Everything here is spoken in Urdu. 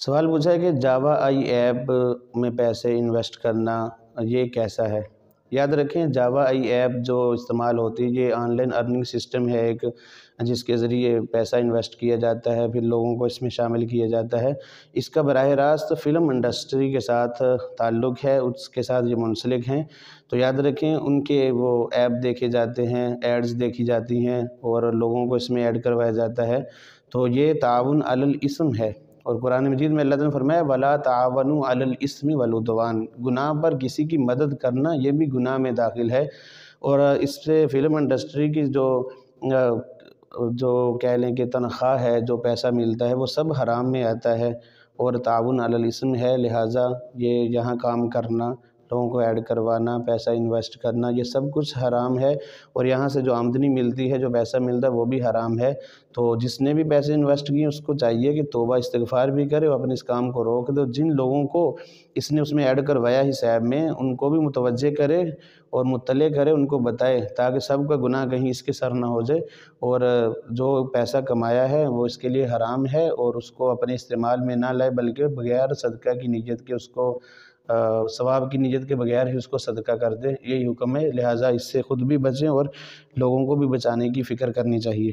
سوال پوچھا ہے کہ جاوا آئی ایپ میں پیسے انویسٹ کرنا یہ کیسا ہے؟ یاد رکھیں، جاوا آئی ایپ جو استعمال ہوتی ہے یہ آن لائن ارننگ سسٹم ہے ایک، جس کے ذریعے پیسہ انویسٹ کیا جاتا ہے، پھر لوگوں کو اس میں شامل کیا جاتا ہے۔ اس کا براہ راست فلم انڈسٹری کے ساتھ تعلق ہے، اس کے ساتھ یہ منسلک ہیں۔ تو یاد رکھیں، ان کے وہ ایپ دیکھے جاتے ہیں، ایڈز دیکھی جاتی ہیں اور لوگوں کو اس میں ایڈ کروایا جاتا ہے۔ تو یہ تعاون علی الاسم ہے، اور قرآن مجید میں اللہ تعالیٰ نے فرمایا وَلَا تَعَاوَنُوا عَلَى الْإِثْمِ وَالْعُدْوَانِ، گناہ پر کسی کی مدد کرنا یہ بھی گناہ میں داخل ہے۔ اور اس سے فلم انڈسٹری کی جو کہہ لیں کہ تنخواہ ہے، جو پیسہ ملتا ہے، وہ سب حرام میں آتا ہے اور تعاون علی الاسم ہے۔ لہٰذا یہ یہاں کام کرنا، لوگوں کو ایڈ کروانا، پیسہ انویسٹ کرنا، یہ سب کچھ حرام ہے، اور یہاں سے جو آمدنی ملتی ہے، جو پیسہ ملتا ہے، وہ بھی حرام ہے۔ تو جس نے بھی پیسے انویسٹ کیے اس کو چاہیے کہ توبہ استغفار بھی کرے اور اپنے اس کام کو روک دے، جن لوگوں کو اس نے اس میں ایڈ کروایا اس ایپ میں ان کو بھی متوجہ کرے اور مطلع کرے، ان کو بتائے، تاکہ سب کا گناہ کہیں اس کے سر نہ ہو جائے، اور جو پیسہ کمایا ہے وہ اس کے لیے حرام ہے اور اس کو اپنے استعمال میں نہ لائے، بلکہ بغیر صدقہ کی نیت کے، اس کو ثواب کی نیت کے بغیر ہی اس کو صدقہ کر دے، یہی حکم ہے۔ لہٰذا اس سے خود بھی بچیں اور لوگوں کو بھی بچانے کی فکر کرنی چاہیے۔